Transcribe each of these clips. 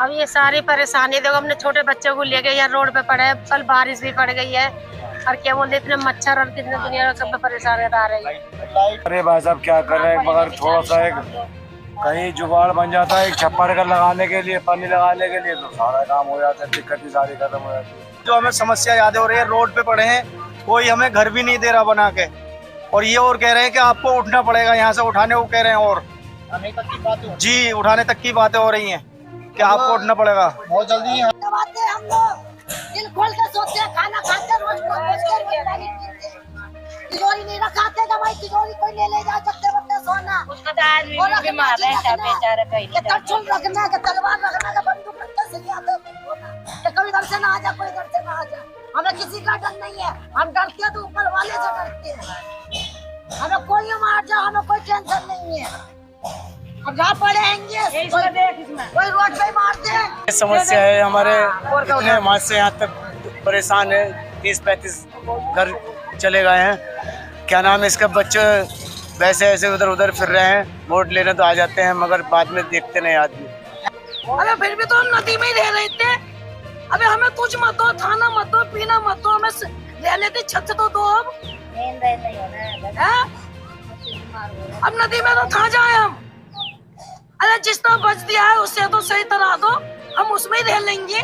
अब ये सारी परेशानी देखो, हमने छोटे बच्चों को लेके यहाँ रोड पे पड़े हैं। कल बारिश भी पड़ गई है और क्या बोलते इतने मच्छर और कितने दुनिया सब परेशान आ रही है। अरे भाई साहब क्या कर रहे हैं, मगर थोड़ा सा एक कहीं जुगाड़ बन जाता है एक छप्पर का लगाने के लिए, पानी लगाने के लिए, तो सारा काम हो जाता है, दिक्कत ही सारी खत्म हो जाती है। जो हमें समस्या याद हो रही है, रोड पे पड़े हैं, कोई हमें घर भी नहीं दे रहा बना के, और ये और कह रहे हैं कि आपको उठना पड़ेगा, यहाँ से उठाने को कह रहे हैं, और उठाने तक की बात जी उठाने तक की बातें हो रही हैं कि आपको उठना पड़ेगा बहुत जल्दी। दबाते हम लोग दिल खोल के सोते हैं, खाना खाते रोज तिजोरी नहीं रखाते, दवाई तिजोरी कोई ले जा सकते बच्चे सोना उसका तो आज भी बीमार है बेचारा, कहीं कटछुल रखना का तलवार रखना का बंदूक रखना से याद कोई इधर से ना आ जा, कोई इधर से ना आ जा। हमें किसी का डर नहीं है, हम डरते हैं तो ऊपर वाले से डरते हैं। हमें कोई मार जाए हमें कोई टेंशन नहीं है, हम जहाँ पड़ेंगे कोई रोड पे मारते हैं। समस्या है हमारे, इतने मास से यहाँ तक परेशान है, 30-35 घर चले गए हैं। क्या नाम है इसका, बच्चे वैसे ऐसे उधर उधर फिर रहे हैं, वोट लेने तो आ जाते हैं मगर बाद में देखते नहीं आदमी। अबे फिर भी तो हम नदी में ही रह रहे थे। अबे हमें कुछ मत हो, खाना मत हो, पीना मत हो, हमें रह लेते छत तो दो। अब अब नदी में तो कहाँ जाए हम? अरे जितना बच दिया है उससे तो सही तरह दो, हम उसमें ही रह लेंगे।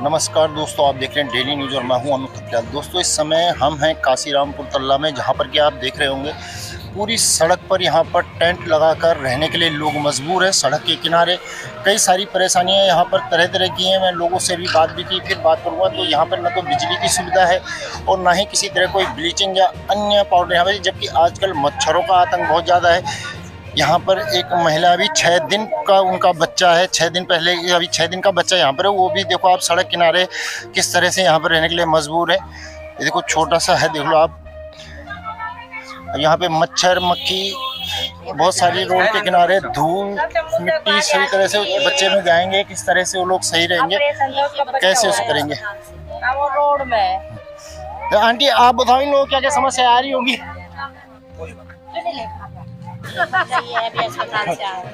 नमस्कार दोस्तों, आप देख रहे हैं डेली न्यूज़ और मैं हूं अमित खत्रियाल। दोस्तों इस समय हम हैं काशीरामपुर तल्ला में, जहां पर कि आप देख रहे होंगे पूरी सड़क पर यहां पर टेंट लगाकर रहने के लिए लोग मजबूर हैं। सड़क के किनारे कई सारी परेशानियां यहां पर तरह तरह की हैं। मैं लोगों से भी बात भी की, फिर बात करूँगा तो यहाँ पर न तो बिजली की सुविधा है और ना ही किसी तरह कोई ब्लीचिंग या अन्य पाउडर यहाँ पर, जबकि आजकल मच्छरों का आतंक बहुत ज़्यादा है। यहाँ पर एक महिला अभी 6 दिन का उनका बच्चा है, 6 दिन पहले अभी 6 दिन का बच्चा यहाँ पर है, वो भी देखो आप सड़क किनारे किस तरह से यहाँ पर रहने के लिए मजबूर है। ये देखो छोटा सा है, देख लो आप। यहाँ पे मच्छर मक्खी बहुत सारी रोड के किनारे, धूल मिट्टी सही तरह से बच्चे में जाएंगे, किस तरह से वो लोग सही रहेंगे, कैसे उसे करेंगे रोड में। तो आंटी आप बताओ इन लोगों क्या क्या समस्या आ रही होगी?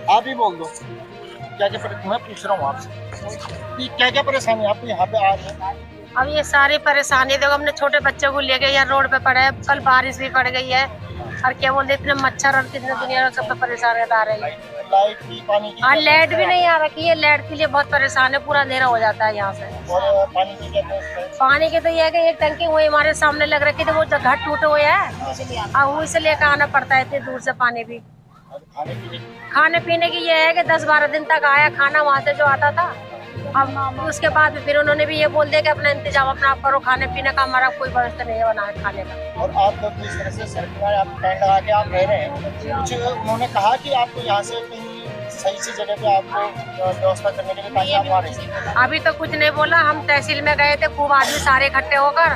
आप ही बोल दो क्या क्या मैं पूछ रहा हूँ आपसे, क्या क्या परेशानी आपको यहाँ पे आ रही है? अब ये सारी परेशानी देखो, हमने छोटे बच्चों को लेके यहाँ रोड पे पड़े हैं। कल बारिश भी पड़ गई है और क्या बोलते इतने मच्छर और कितने दुनिया सब परेशान आ रही है। लाइट की, पानी की, और लाइट भी नहीं आ रखी है, लाइट के लिए बहुत परेशान है, पूरा अंधेरा हो जाता है यहाँ से। पानी की क्या व्यवस्था है? पानी के तो ये है कि एक टंकी वही हमारे सामने लग रखी थी, वो घट टूटे हुए है और वही से लेकर आना पड़ता है इतनी दूर से पानी भी। खाने पीने की ये है कि 10-12 दिन तक आया खाना वहाँ से जो आता था। अब उसके बाद फिर उन्होंने भी ये बोल दिया कि अपना इंतजाम अपना आप करो, खाने पीने का हमारा कोई व्यवस्था नहीं है बना है खाने का। और आप लोग इस तरह से सरकार आप टेंट लगा के आप रह रहे हैं, कुछ उन्होंने कहा कि आपको यहाँ से कहीं सही सी जगह पे आपको व्यवस्था करने के लिए ताकि आप आ रहे हैं? अभी तो कुछ नहीं बोला, हम तहसील में गए थे, खूब आदमी सारे इकट्ठे होकर,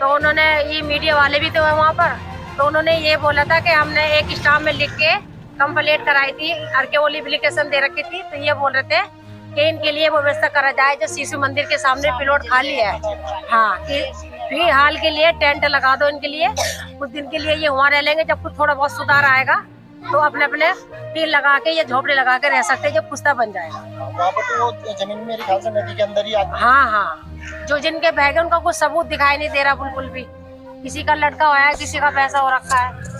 तो उन्होंने ये मीडिया वाले भी थे वहाँ पर, तो उन्होंने ये बोला था कि हमने एक स्टाम्प में लिख के कंप्लेंट कराई थी और के वो एप्लीकेशन दे रखी थी, तो ये बोल रहे थे कि इनके लिए व्यवस्था करा जाए जो शिशु मंदिर के सामने प्लॉट खाली है, हाँ कि हाल के लिए टेंट लगा दो इनके लिए, कुछ दिन के लिए ये वहाँ रह लेंगे, जब कुछ थोड़ा बहुत सुधार आएगा तो अपने अपने टीन लगा के या झोपड़े लगा के रह सकते हैं जब पुश्ता बन जाएगा। वहाँ पर तो वो जमीन मेरे ख्याल से नदी के अंदर ही आती है। हाँ हाँ, जो जिनके बह उनका कुछ सबूत दिखाई नहीं दे रहा बिल्कुल भी, किसी का लड़का हुआ है, किसी का पैसा हो रखा है।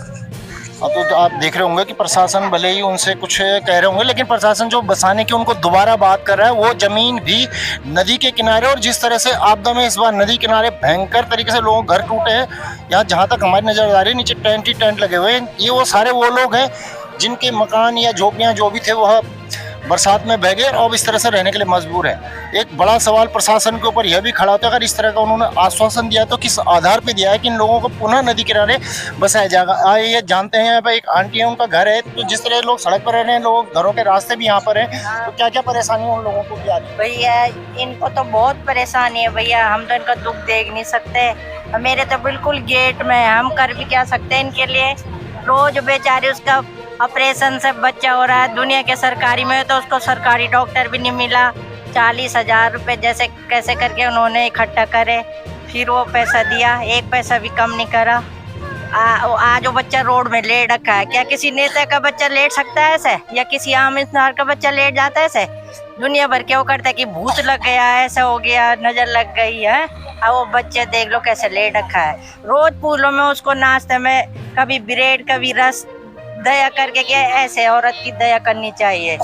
अब तो आप देख रहे होंगे कि प्रशासन भले ही उनसे कुछ कह रहे होंगे, लेकिन प्रशासन जो बसाने की उनको दोबारा बात कर रहा है, वो जमीन भी नदी के किनारे, और जिस तरह से आपदा में इस बार नदी किनारे भयंकर तरीके से लोगों घर टूटे हैं। यहाँ जहाँ तक हमारी नजर आ रही है नीचे टेंट ही टेंट लगे हुए हैं। ये वो सारे वो लोग हैं जिनके मकान या झोपड़ियाँ जो भी थे वह बरसात में बह गए और अब इस तरह से रहने के लिए मजबूर है। एक बड़ा सवाल प्रशासन के ऊपर यह भी खड़ा होता है, अगर इस तरह का उन्होंने आश्वासन दिया तो किस आधार पे दिया है कि इन लोगों को पुनः नदी किनारे बसाया जाएगा। ये जानते हैं, यहाँ पे एक आंटी है, उनका घर है, तो जिस तरह लोग सड़क पर रह रहे हैं, लोग घरों के रास्ते भी यहाँ पर हैं, तो क्या क्या परेशानी उन लोगों को भी आ रही है? भैया इनको तो बहुत परेशानी है भैया, हम तो इनका दुख देख नहीं सकते। मेरे तो बिल्कुल गेट में, हम कर भी क्या सकते हैं इनके लिए। रोज बेचारे उसका ऑपरेशन से बच्चा हो रहा है, दुनिया के सरकारी में तो उसको सरकारी डॉक्टर भी नहीं मिला। 40,000 रुपये जैसे कैसे करके उन्होंने इकट्ठा करे, फिर वो पैसा दिया, एक पैसा भी कम नहीं करा। आज वो बच्चा रोड में लेट रखा है, क्या किसी नेता का बच्चा लेट सकता है ऐसे, या किसी आम इंसान का बच्चा लेट जाता है ऐसे? दुनिया भर क्या वो करता है कि भूत लग गया, ऐसा हो गया, नजर लग गई है। अब वो बच्चे देख लो कैसे लेट रखा है। रोज पूलों में उसको नाश्ते में कभी ब्रेड कभी रस दया करके, क्या ऐसे औरत की दया करनी चाहिए है?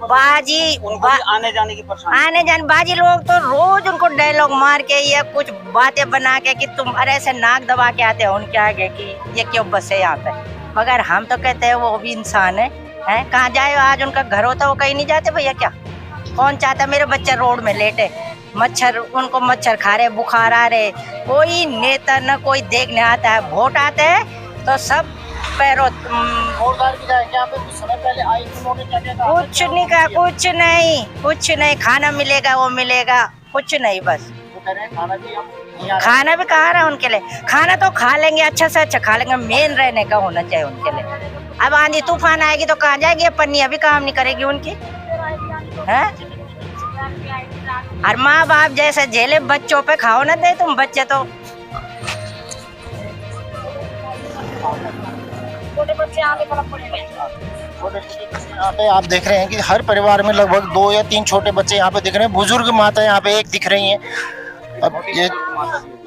बाजी आने जाने की परेशानी, आने जाने बाजी लोग तो रोज उनको डायलॉग मार के या कुछ बातें बना के कि तुम अरे ऐसे नाक दबा के आते हो उनके आगे कि ये क्यों बस है यहाँ पे। मगर हम तो कहते हैं वो भी इंसान है, कहाँ जाए? आज उनका घर होता वो कहीं नहीं जाते भैया। क्या कौन चाहता मेरे बच्चे रोड में लेटे, मच्छर उनको मच्छर खा रहे, बुखार आ रहे। कोई नेता न कोई देखने आता है। वोट आते हैं तो सब पैरों कुछ नहीं कहा, कुछ नहीं खाना मिलेगा वो मिलेगा, कुछ नहीं। बस खाना भी कहा रहा है उनके लिए, खाना तो खा लेंगे, अच्छा से अच्छा खा लेंगे, मेन रहने का होना चाहिए उनके लिए। अब आंधी तूफान आएगी तो कहाँ जाएगी? पन्नियां भी काम नहीं करेगी उनकी, है? और माँ बाप जैसे झेले बच्चों पे खाओ ना दे तुम, बच्चे तो यहाँ पे आप देख रहे हैं कि हर परिवार में लगभग 2 या 3 छोटे बच्चे यहाँ पे दिख रहे हैं। बुजुर्ग माता यहाँ पे एक दिख रही हैं। अब ये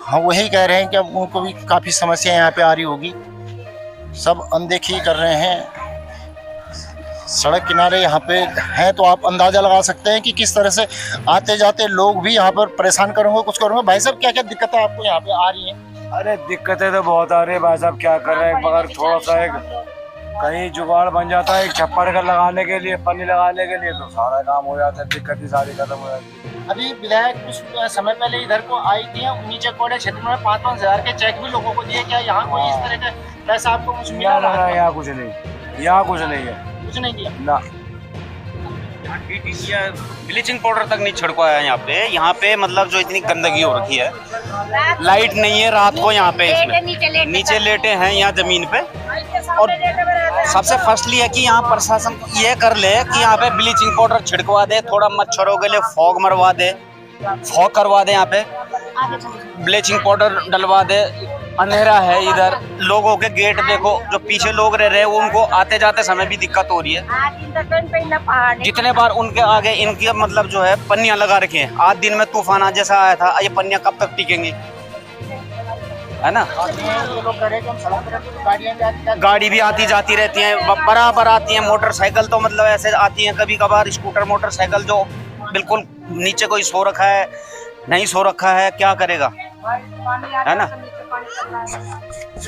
हम वही कह रहे हैं कि अब उनको भी काफ़ी समस्या यहाँ पे आ रही होगी। सब अनदेखी कर रहे हैं। सड़क किनारे यहाँ पे हैं तो आप अंदाज़ा लगा सकते हैं कि किस तरह से आते जाते लोग भी यहाँ पर परेशान करेंगे, कुछ करेंगे। भाई साहब क्या क्या दिक्कतें आपको यहाँ पे आ रही हैं? अरे दिक्कतें तो बहुत आ रही है भाई साहब, क्या कर रहे हैं, मगर थोड़ा सा एक कहीं जुगाड़ बन जाता है, एक छप्पर का लगाने के लिए, पन्नी लगाने के लिए, तो सारा काम हो जाता है, दिक्कत ही सारी खत्म हो जाती है। अभी विधायक कुछ समय पहले इधर को आई थी, नीचे कोड़े क्षेत्र में 5-5 हज़ार के चेक भी लोगों को दिए। क्या यहाँ कोई इस तरह का पैसा आपको कुछ मिला? यहाँ कुछ नहीं, यहाँ कुछ नहीं है, कुछ नहीं दिया ना। ब्लीचिंग पाउडर तक नहीं छिड़कवाया यहाँ पे मतलब जो इतनी गंदगी हो रखी है, लाइट नहीं है रात को यहाँ पे, इसमें नीचे लेटे हैं यहाँ जमीन पे। और सबसे फर्स्टली है कि यहाँ प्रशासन ये कर ले कि यहाँ पे ब्लीचिंग पाउडर छिड़कवा दे, थोड़ा मच्छरों के लिए फॉग मरवा दे, फॉग करवा दे, यहाँ पे ब्लीचिंग पाउडर डलवा दे। अंधेरा है इधर, लोगों के गेट देखो, जो पीछे लोग रह रहे हैं उनको आते जाते समय भी दिक्कत हो रही है। जितने बार उनके आगे इनकी मतलब जो है पन्नियां लगा रखी हैं। आज दिन में तूफान आज जैसा आया था, ये पन्नियां कब तक टिकेंगी, है ना? गाड़ी भी आती जाती रहती है, बराबर आती है। मोटरसाइकिल तो मतलब ऐसे आती है कभी कभार, स्कूटर मोटरसाइकिल जो बिल्कुल नीचे कोई सो रखा है नहीं सो रखा है, क्या करेगा, है ना?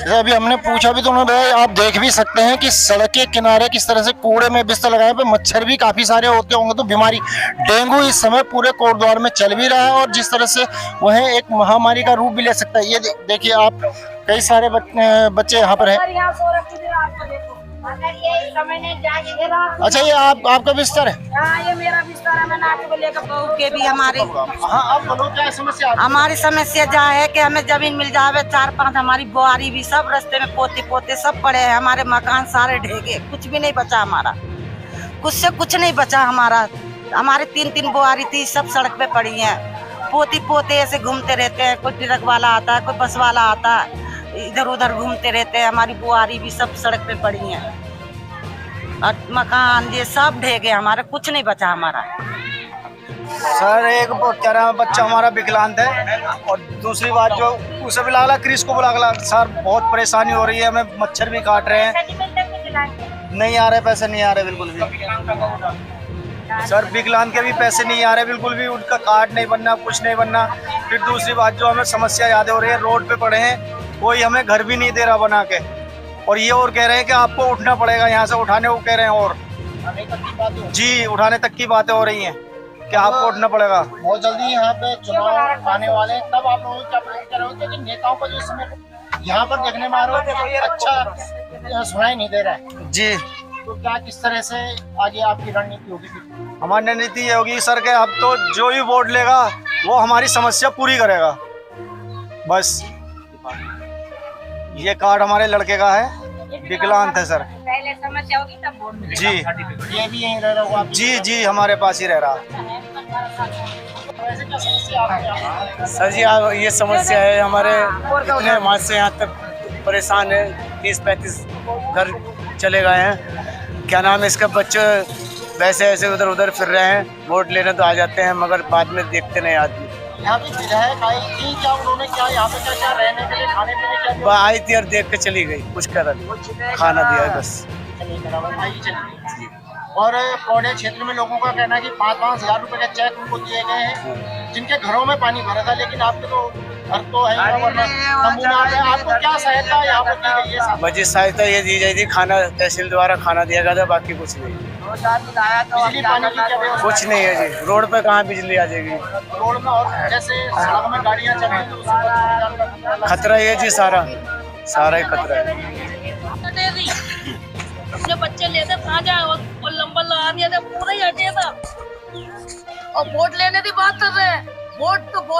अभी हमने पूछा भी तो उन्होंने बताया, आप देख भी सकते हैं कि सड़क के किनारे किस तरह से कूड़े में बिस्तर लगाए पे मच्छर भी काफी सारे होते होंगे। तो बीमारी डेंगू इस समय पूरे कोटद्वार में चल भी रहा है और जिस तरह से वह एक महामारी का रूप भी ले सकता है। ये देखिए आप, कई सारे बच्चे यहाँ पर हैं। अच्छा ये आपका बिस्तर है? हाँ ये मेरा बिस्तर है, मैंने आपको लेकर बहू के भी हमारे। हाँ आप बोलो क्या समस्या? हमारी समस्या जा है कि हमें जमीन मिल जावे, 4-5 हमारी बुआरी भी सब रास्ते में पोते पोते सब पड़े हैं, हमारे मकान सारे ढेगे, कुछ भी नहीं बचा हमारा, कुछ से कुछ नहीं बचा हमारा। हमारे 3-3 बुआरी थी, सब सड़क पे पड़ी हैं, पोती पोते ऐसे घूमते रहते हैं। कोई ट्रक वाला आता है, कोई बस वाला आता है, इधर उधर घूमते रहते हैं। हमारी बुआरी भी सब सड़क पे पड़ी हैं और मकान ये सब ढेगे, हमारे कुछ नहीं बचा हमारा। सर एक बेचारा बच्चा हमारा विकलांग है, और दूसरी बात जो उसे भी लागला, क्रिस को भी लागला। सर बहुत परेशानी हो रही है, हमें मच्छर भी काट रहे हैं, नहीं आ रहे पैसे, नहीं आ रहे बिल्कुल भी। सर विकलांग के भी पैसे नहीं आ रहे बिल्कुल भी, उनका कार्ड नहीं बनना, कुछ नहीं बनना। फिर दूसरी बात जो हमें समस्या याद हो रही है, रोड पे पड़े हैं, कोई हमें घर भी नहीं दे रहा बना के, और ये और कह रहे हैं कि आपको उठना पड़ेगा यहाँ से, उठाने को कह रहे हैं, और जी उठाने तक की बातें हो रही हैं कि आपको उठना पड़ेगा। बहुत जल्दी यहाँ पे चुनाव आने वाले, तब आप लोगों क्या प्रतिक्रिया रहोगे कि नेताओं को जो इस समय यहाँ पर देखने में आ रहा है कोई अच्छा सुनाई नहीं दे रहा है? जी तो क्या किस तरह से आगे आपकी रणनीति होगी? हमारी रणनीति ये होगी सर कि अब तो जो भी वोट लेगा वो हमारी समस्या पूरी करेगा। बस ये कार्ड हमारे लड़के का है, विकलांग है सर। पहले समस्या होगी तब वोट जी ये भी यहीं रह रहा हूँ आप? जी हमारे पास ही रह रहा। ऐसे क्या समस्या आपके यहाँ पे? सर जी ये समस्या है हमारे इतने मास से यहाँ तक परेशान है, 30-35 घर चले गए हैं। क्या नाम है इसका, बच्चे वैसे ऐसे उधर उधर फिर रहे हैं, वोट लेने तो आ जाते हैं मगर बाद में देखते नहीं आदमी। यहाँ पे विधायक आई थी क्या, उन्होंने क्या यहाँ पे क्या क्या रहने के लिए खाने पीने क्या दिया? आई थी और देख के चली गई, कुछ कर खाना दिया है बस। और पौड़े क्षेत्र में लोगों का कहना है कि 5-5 हजार रुपए के चेक उनको दिए गए हैं, जिनके घरों में पानी भरा था, लेकिन आपके तो घर तो है ही, वरना नमूना है। आपको क्या सहायता यहाँ पर दी गई है? मुझे सहायता ये दी जाती थी, खाना तहसील द्वारा खाना दिया गया था, बाकी कुछ नहीं। बिजली पानी की क्या व्यवस्था? कुछ नहीं है जी, रोड पे कहाँ बिजली आ जाएगी। रोड में और जैसे सड़क में गाड़ियाँ चल रही तो उससे खतरा ये जी, सारा ही खतरा है। अपने बच्चे लेते कहाँ जाए और लंबा लगा दिया था, पूरा ही हटे था। और वोट लेने की बात कर रहे हैं, वोट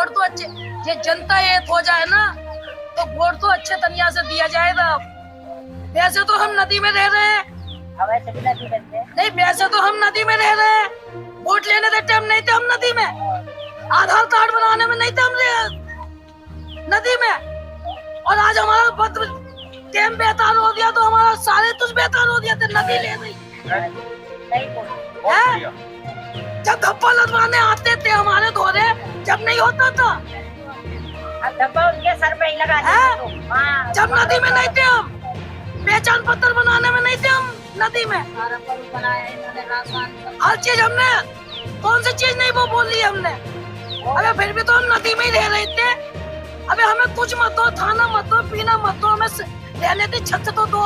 तो अच्छे, ये जनता ये हो जाए ना तो वोट तो अच्छे तरीके से दिया जाएगा। वैसे तो हम नदी में रह रहे हैं, नहीं वैसे तो हम नदी में रह रहे हैं, वोट लेने देते हम नहीं थे, हम नदी में आधार कार्ड बनाने में नहीं थे, हम नदी में। और आज हमारा पत्र टेम बेकार हो गया तो हमारा सारे कुछ बेकार हो गया थे, नदी ले गई। जब धप्पा लगवाने आते थे हमारे धोरे, जब नहीं होता था धब्बा उनके सर पे ही लगा है? जब नदी में नहीं थे हम, पहचान पत्र बनाने में नहीं थे हम नदी में, हर चीज हमने, कौन सी चीज नहीं वो बोली हमने। अबे फिर भी तो हम नदी में ही रह रहे थे। अबे हमें कुछ मत दो, खाना मत दो, पीना मत दो, हमें रहने की छत तो दो।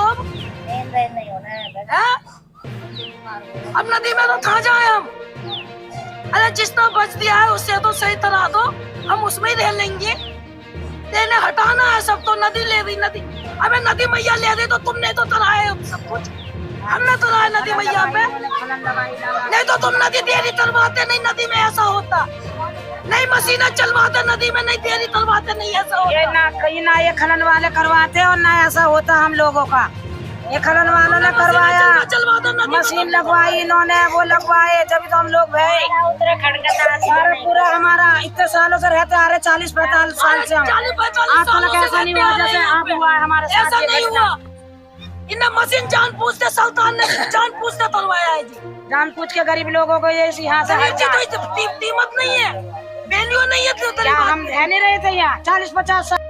अब नदी में तो कहाँ जाए हम? अरे जितना बच दिया है उससे तो सही तरह दो, हम उसमें ही रह लेंगे। तेने हटाना है सब, तो नदी ले दी नदी। अबे नदी मैया ले दी तो तुमने तो तराए सब कुछ, हमने तराए नदी मैया पे। नहीं तो तुम नदी देरी करवाते, नहीं नदी में ऐसा होता, नहीं मशीनें चलवाते नदी में, नहीं देरी करवाते, नहीं ऐसा होता। ये खनन वाले करवाते और ना ऐसा होता हम लोगों का। ये खनन वालों ने करवाया, मशीन लगवाई इन्होंने, वो लगवाए, जब तो हम लोग भाई सारा पूरा हमारा इतने सालों से रहते आ रहे, 40-45 साल से हम। आज तक ऐसा नहीं हुआ जैसे आप हुआ है हमारे साथ। ऐसा नहीं हुआ, इन्हें मशीन जान पूछते, सुल्तान ने जान पूछते करवाया है जी। जान पूछ के गरीब लोगों को ये यहाँ से कीमत नहीं है, वैल्यू नहीं है। हम रह नहीं रहे थे यहाँ 40-50 साल।